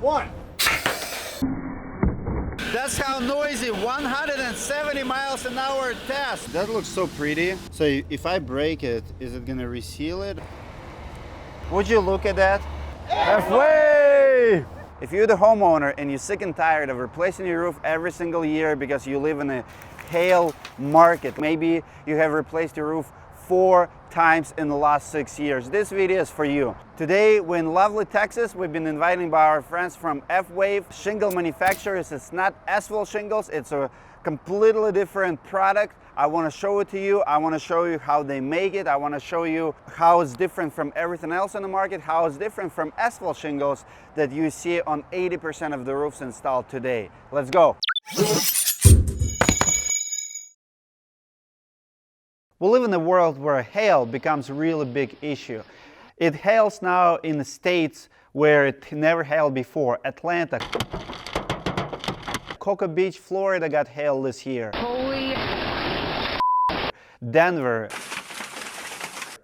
1. That's how noisy 170 miles an hour test. That looks so pretty. So if I break it, is it gonna reseal it? Would you look at that? F-Wave! If you're the homeowner and you're sick and tired of replacing your roof every single year because you live in a hail market, maybe you have replaced your roof 4 times in the last 6 years, this video is for you. Today we're in lovely Texas. We've been invited by our friends from F-Wave Shingle manufacturers. It's not asphalt shingles, it's a completely different product. I want to show it to you. I want to show you how they make it. I want to show you how it's different from everything else on the market, how it's different from asphalt shingles that you see on 80% of the roofs installed today. Let's go. We live in a world where hail becomes a really big issue. It hails now in the states where it never hailed before. Atlanta, Cocoa Beach, Florida got hail this year. Holy Denver.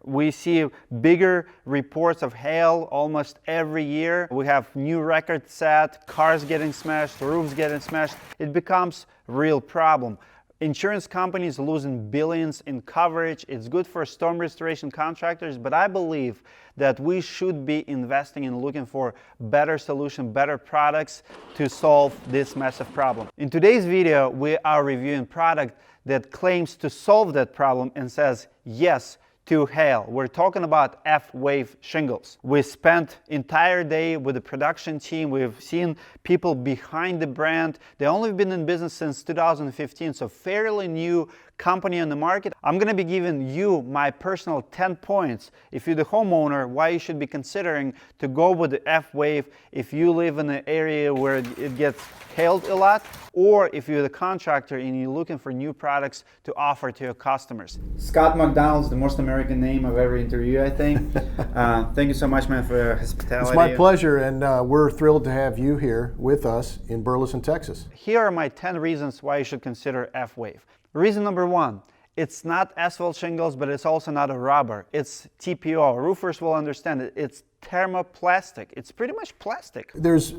We see bigger reports of hail almost every year. We have new records set, cars getting smashed, roofs getting smashed. It becomes a real problem. Insurance companies losing billions in coverage. It's good for storm restoration contractors, but I believe that we should be investing in looking for better solutions, better products to solve this massive problem. In today's video, we are reviewing a product that claims to solve that problem and says yes to hail. We're talking about F-Wave Shingles. We spent entire day with the production team. We've seen people behind the brand. They've only been in business since 2015, so fairly new company on the market. I'm going to be giving you my personal 10 points if you're the homeowner, why you should be considering to go with the F-Wave if you live in an area where it gets hailed a lot, or if you're the contractor and you're looking for new products to offer to your customers. Scott McDonald's, the most American name I've ever interviewed, I think. Thank you so much, man, for your hospitality. It's my pleasure, and we're thrilled to have you here with us in Burleson, Texas. Here are my 10 reasons why you should consider F-Wave. Reason number 1, it's not asphalt shingles, but it's also not a rubber. It's TPO. Roofers will understand it. It's thermoplastic. It's pretty much plastic. There's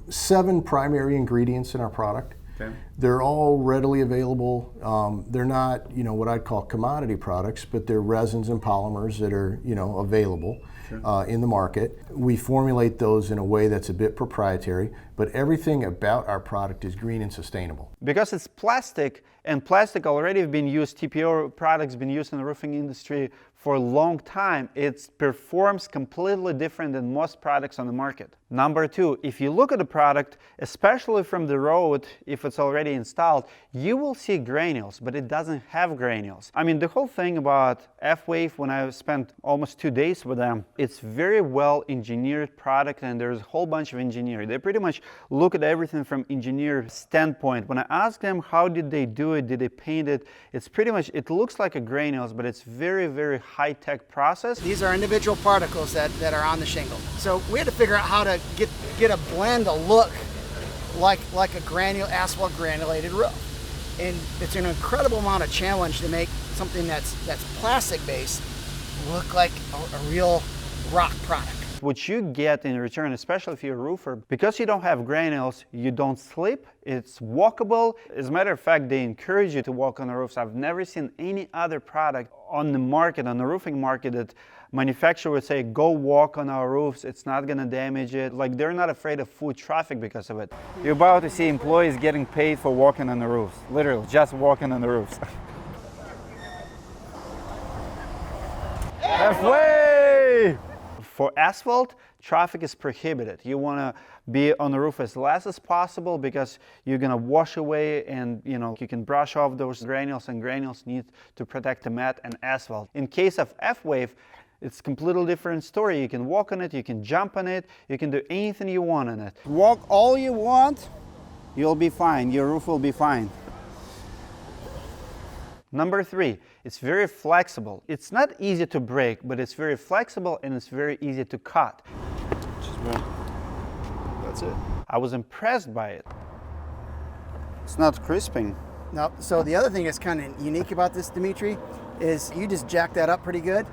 7 primary ingredients in our product. Okay. They're all readily available. They're not, what I'd call commodity products, but they're resins and polymers that are, available in the market. We formulate those in a way that's a bit proprietary, but everything about our product is green and sustainable. Because it's plastic, and plastic already have been used, TPO products been used in the roofing industry for a long time, it performs completely different than most products on the market. Number 2, if you look at the product, especially from the road, if it's already installed, you will see granules, but it doesn't have granules. I mean, the whole thing about F-Wave, when I spent almost 2 days with them, it's very well engineered product, and there's a whole bunch of engineering. They pretty much look at everything from engineer standpoint. When I ask them how did they do it, did they paint it, it's pretty much, it looks like a granules, but it's very, very high-tech process. These are individual particles that are on the shingle. So we had to figure out how to get a blend to look like a asphalt granulated roof. And it's an incredible amount of challenge to make something that's plastic based look like a real rock product. What you get in return, especially if you're a roofer, because you don't have granules, you don't slip, it's walkable. As a matter of fact, they encourage you to walk on the roofs. I've never seen any other product on the market, on the roofing market, that manufacturer would say, go walk on our roofs, it's not gonna damage it. Like, they're not afraid of foot traffic because of it. You're about to see employees getting paid for walking on the roofs. Literally, just walking on the roofs. F-Wave! For asphalt, traffic is prohibited. You want to be on the roof as less as possible because you're going to wash away, and you can brush off those granules, and granules need to protect the mat and asphalt. In case of F-Wave, it's a completely different story. You can walk on it, you can jump on it, you can do anything you want on it. Walk all you want, you'll be fine. Your roof will be fine. Number 3, it's very flexible. It's not easy to break, but it's very flexible and it's very easy to cut. That's it. I was impressed by it. It's not crisping. No, so the other thing that's kind of unique about this, Dmitry, is you just jack that up pretty good.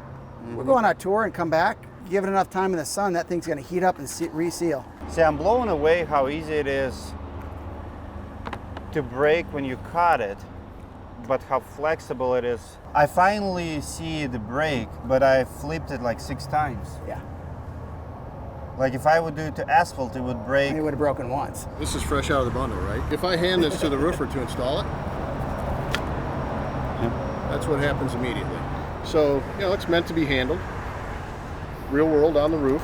We'll go on our tour and come back. Give it enough time in the sun, that thing's going to heat up and reseal. See, I'm blown away how easy it is to break when you cut it, but how flexible it is. I finally see the break, but I flipped it like 6 times. Yeah. Like if I would do it to asphalt, it would break. And it would have broken once. This is fresh out of the bundle, right? If I hand this to the roofer to install it, that's what happens immediately. So, it's meant to be handled. Real world on the roof.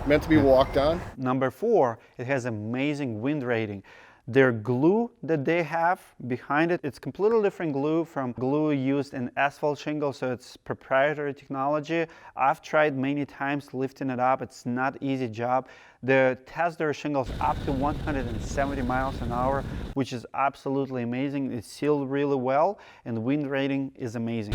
Meant to be walked on. Number 4, it has amazing wind rating. Their glue that they have behind it, it's completely different glue from glue used in asphalt shingles, so it's proprietary technology. I've tried many times lifting it up. It's not easy job. They test their shingles up to 170 miles an hour, which is absolutely amazing. It's sealed really well, and the wind rating is amazing.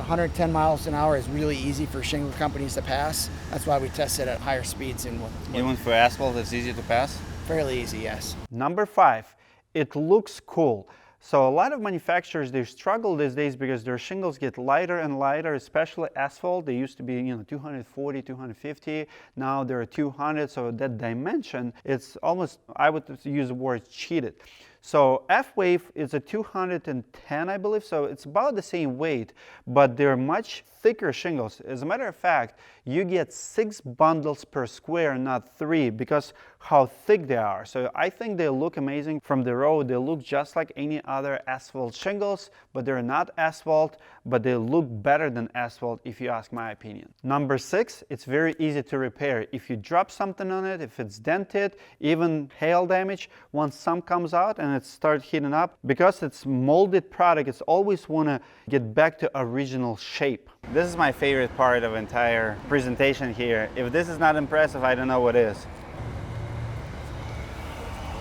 110 miles an hour is really easy for shingle companies to pass. That's why we test it at higher speeds. And Even for asphalt, it's easy to pass? fairly easy, yes. Number 5, it looks cool. So a lot of manufacturers, they struggle these days because their shingles get lighter and lighter, especially asphalt. They used to be 240, 250. Now they're 200, so that dimension, it's almost, I would use the word cheated. So F-Wave is a 210, I believe, so it's about the same weight, but they're much thicker shingles. As a matter of fact, you get 6 bundles per square, not 3, because how thick they are. So I think they look amazing from the road. They look just like any other asphalt shingles, but they're not asphalt, but they look better than asphalt if you ask my opinion. Number 6, it's very easy to repair. If you drop something on it, if it's dented, even hail damage, once sun comes out and it starts heating up, because it's molded product, it's always want to get back to original shape. This is my favorite part of entire presentation here. If this is not impressive, I don't know what is.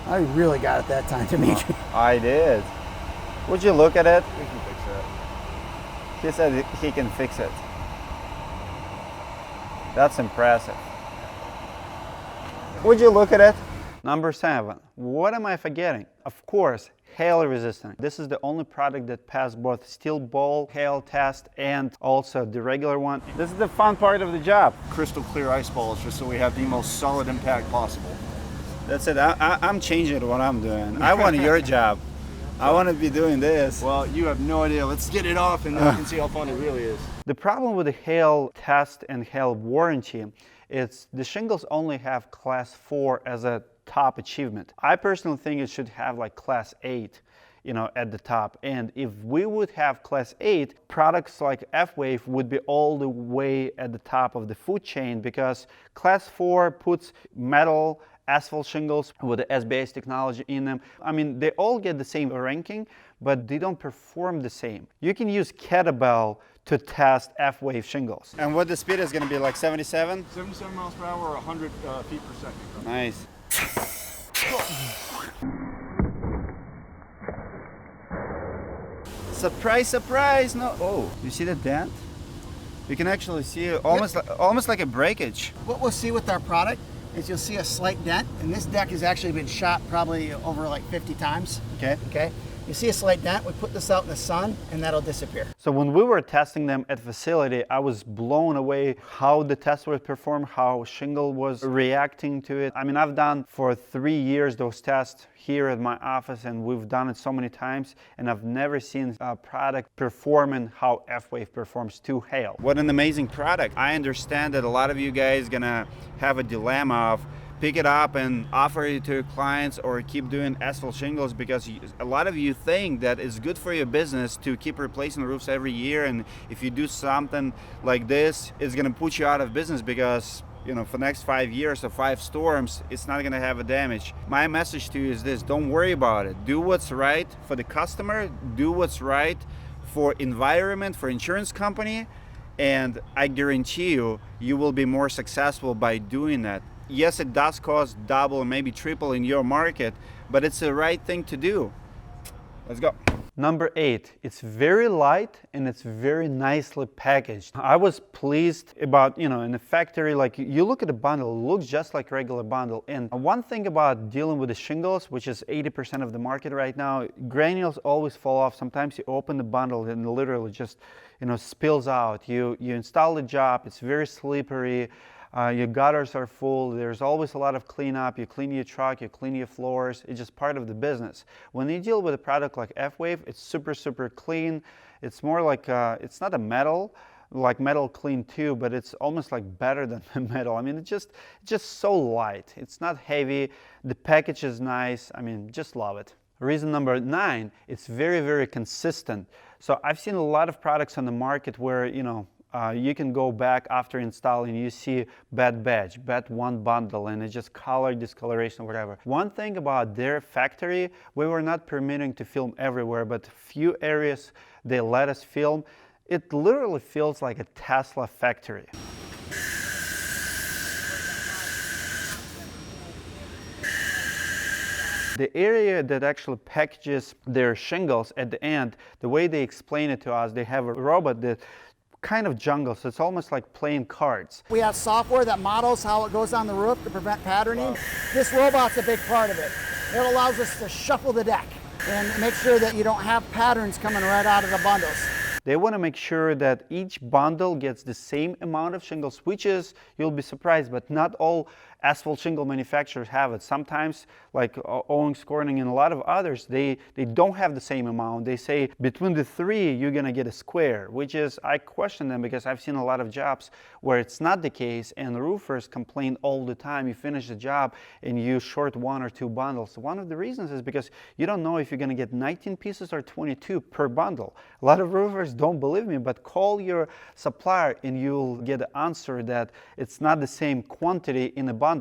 I really got it that time, Dmitry. I did. Would you look at it? We can fix that. He said he can fix it. That's impressive. Would you look at it? Number 7, what am I forgetting? Of course, hail resistant. This is the only product that passed both steel ball hail test and also the regular one. This is the fun part of the job. Crystal clear ice balls just so we have the most solid impact possible. That's it. I'm changing what I'm doing. I want your job. I want to be doing this. Well, you have no idea. Let's get it off and then you can see how fun it really is. The problem with the hail test and hail warranty is the shingles only have class 4 as a top achievement. I personally think it should have like class 8, at the top. And if we would have class 8, products like F-Wave would be all the way at the top of the food chain, because class 4 puts metal asphalt shingles with the SBS technology in them. I mean, they all get the same ranking, but they don't perform the same. You can use kettlebell to test F-Wave shingles. And what the speed is going to be, like 77? 77 miles per hour or 100 feet per second. Nice. Surprise, surprise! No. Oh, you see the dent? You can actually see it almost like a breakage. What we'll see with our product is you'll see a slight dent, and this deck has actually been shot probably over like 50 times. Okay. You see a slight dent, we put this out in the sun, and that'll disappear. So when we were testing them at facility, I was blown away how the test would perform, how Shingle was reacting to it. I mean, I've done for 3 years those tests here at my office, and we've done it so many times, and I've never seen a product performing how F-Wave performs to hail. What an amazing product. I understand that a lot of you guys gonna have a dilemma of pick it up and offer it to your clients or keep doing asphalt shingles, because a lot of you think that it's good for your business to keep replacing roofs every year, and if you do something like this, it's going to put you out of business because for the next 5 years or 5 storms, it's not going to have a damage. My message to you is this: don't worry about it. Do what's right for the customer, do what's right for environment, for insurance company, and I guarantee you, you will be more successful by doing that. Yes, it does cost double or maybe triple in your market, but it's the right thing to do. Let's go. Number 8, it's very light and it's very nicely packaged. I was pleased about, in the factory, like you look at the bundle, it looks just like regular bundle. And one thing about dealing with the shingles, which is 80% of the market right now, granules always fall off. Sometimes you open the bundle and literally just, spills out. You install the job, it's very slippery, your gutters are full, there's always a lot of cleanup, you clean your truck, you clean your floors, it's just part of the business. When you deal with a product like F-Wave, it's super clean. It's more like, it's not a metal, like metal clean too, but it's almost like better than metal. I mean, it's just so light. It's not heavy. The package is nice. I mean, just love it. Reason number 9, it's very consistent. So I've seen a lot of products on the market where, you can go back after installing, you see bad batch, bad one bundle, and it's just color discoloration or whatever. One thing about their factory, we were not permitting to film everywhere, but few areas they let us film. It literally feels like a Tesla factory. The area that actually packages their shingles at the end, the way they explain it to us, they have a robot that kind of jungles. So it's almost like playing cards. We have software that models how it goes on the roof to prevent patterning. This robot's a big part of it. It allows us to shuffle the deck and make sure that you don't have patterns coming right out of the bundles. They want to make sure that each bundle gets the same amount of shingles, which is, you'll be surprised, but not all asphalt shingle manufacturers have it. Sometimes, like Owens Corning and a lot of others, they don't have the same amount. They say between the 3, you're going to get a square, which is, I question them because I've seen a lot of jobs where it's not the case, and roofers complain all the time. You finish the job and you short 1 or 2 bundles. One of the reasons is because you don't know if you're going to get 19 pieces or 22 per bundle. A lot of roofers don't believe me, but call your supplier and you'll get the answer that it's not the same quantity in a bundle.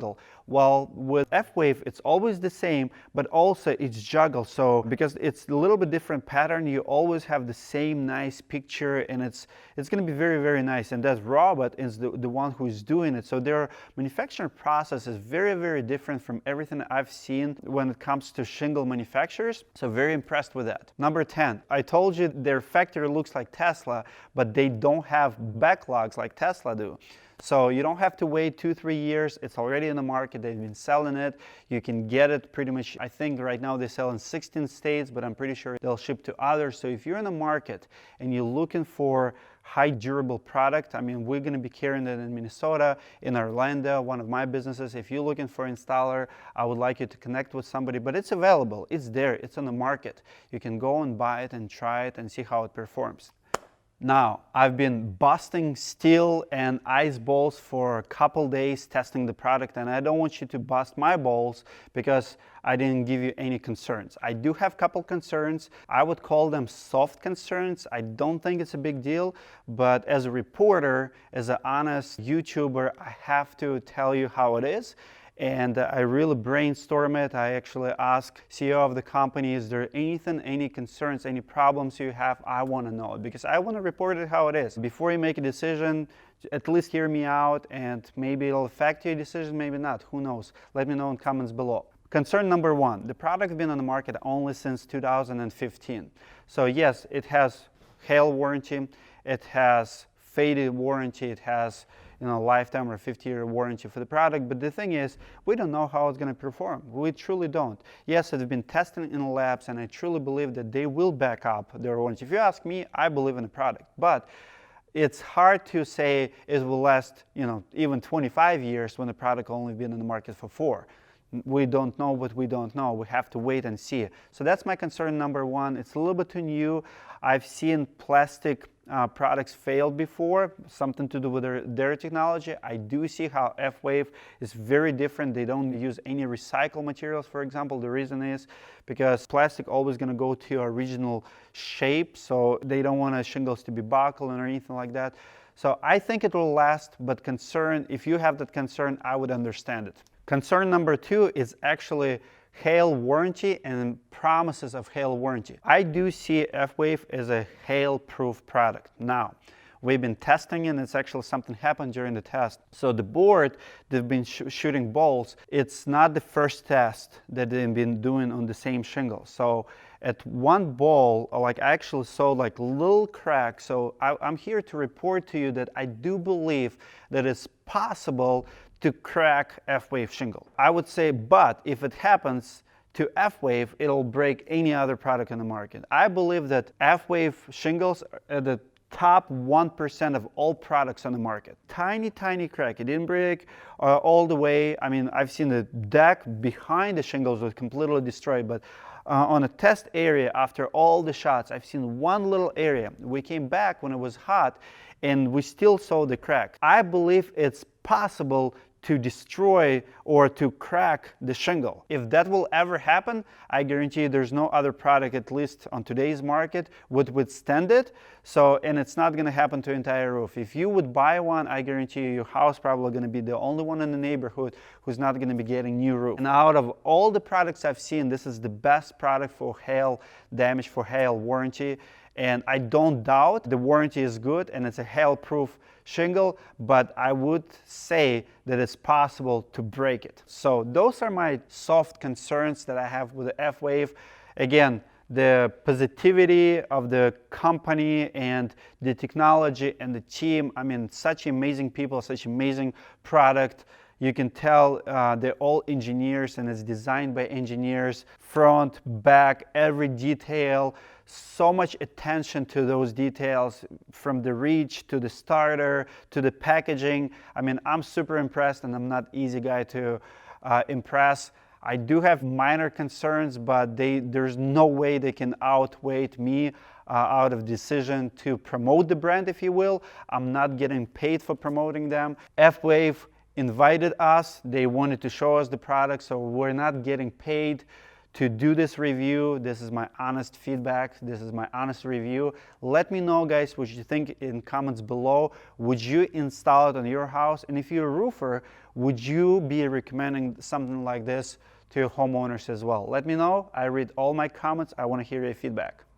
Well, with F-Wave, it's always the same, but also it's juggled. So because it's a little bit different pattern, you always have the same nice picture, and it's going to be very nice. And that robot is the one who is doing it. So their manufacturing process is very different from everything I've seen when it comes to shingle manufacturers. So very impressed with that. Number 10, I told you their factory looks like Tesla, but they don't have backlogs like Tesla do. So you don't have to wait 2-3 years. It's already in the market. They've been selling it. You can get it pretty much. I think right now they sell in 16 states, but I'm pretty sure they'll ship to others. So if you're in the market and you're looking for high durable product, I mean, we're going to be carrying it in Minnesota, in Orlando, one of my businesses. If you're looking for an installer, I would like you to connect with somebody, but it's available. It's there. It's on the market. You can go and buy it and try it and see how it performs. Now, I've been busting steel and ice balls for a couple days testing the product, and I don't want you to bust my balls because I didn't give you any concerns. I do have a couple concerns. I would call them soft concerns. I don't think it's a big deal, but as a reporter, as an honest YouTuber, I have to tell you how it is. And I really brainstorm it. I actually ask CEO of the company, is there anything, any concerns, any problems you have? I want to know it because I want to report it how it is. Before you make a decision, at least hear me out, and maybe it'll affect your decision, maybe not. Who knows? Let me know in comments below. Concern number 1, the product has been on the market only since 2015. So yes, it has hail warranty, it has faded warranty, it has lifetime or 50-year warranty for the product, but the thing is, we don't know how it's going to perform. We truly don't. Yes, it's been tested in the labs, and I truly believe that they will back up their warranty. If you ask me, I believe in the product, but it's hard to say it will last, even 25 years when the product only been in the market for 4. We don't know what we don't know. We have to wait and see. So that's my concern number 1. It's a little bit too new. I've seen plastic products failed before, something to do with their technology. I do see how F-Wave is very different. They don't use any recycled materials, for example. The reason is because plastic always going to go to original shape, so they don't want shingles to be buckled or anything like that. So I think it will last, but if you have that concern, I would understand it. Concern number 2 is actually hail warranty and promises of hail warranty. I do see F-Wave as a hail-proof product. Now, we've been testing, and it's actually something happened during the test. So the board, they've been shooting balls. It's not the first test that they've been doing on the same shingle. So at one ball, I actually saw little cracks. So I'm here to report to you that I do believe that it's possible to crack F-Wave shingle. I would say, but if it happens to F-Wave, it'll break any other product in the market. I believe that F-Wave shingles at the top 1% of all products on the market. Tiny, tiny crack. It didn't break all the way. I mean, I've seen the deck behind the shingles was completely destroyed, but on a test area, after all the shots, I've seen one little area. We came back when it was hot, and we still saw the crack. I believe it's possible to destroy or to crack the shingle. If that will ever happen, I guarantee you there's no other product, at least on today's market, would withstand it. So, and it's not gonna happen to entire roof. If you would buy one, I guarantee you your house probably gonna be the only one in the neighborhood who's not gonna be getting new roof. And out of all the products I've seen, this is the best product for hail damage, for hail warranty. And I don't doubt the warranty is good and it's a hail-proof shingle, but I would say that it's possible to break it. So those are my soft concerns that I have with the F-Wave. Again, the positivity of the company and the technology and the team. I mean, such amazing people, such amazing product. You can tell they're all engineers and it's designed by engineers, front, back, every detail. So much attention to those details, from the reach to the starter to the packaging. I mean, I'm super impressed, and I'm not easy guy to impress. I do have minor concerns, but there's no way they can outweigh me out of decision to promote the brand, if you will. I'm not getting paid for promoting them. F-Wave invited us. They wanted to show us the product, so we're not getting paid to do this review. This is my honest feedback. This is my honest review. Let me know, guys, what you think in comments below. Would you install it on your house? And if you're a roofer, would you be recommending something like this to your homeowners as well? Let me know. I read all my comments. I want to hear your feedback.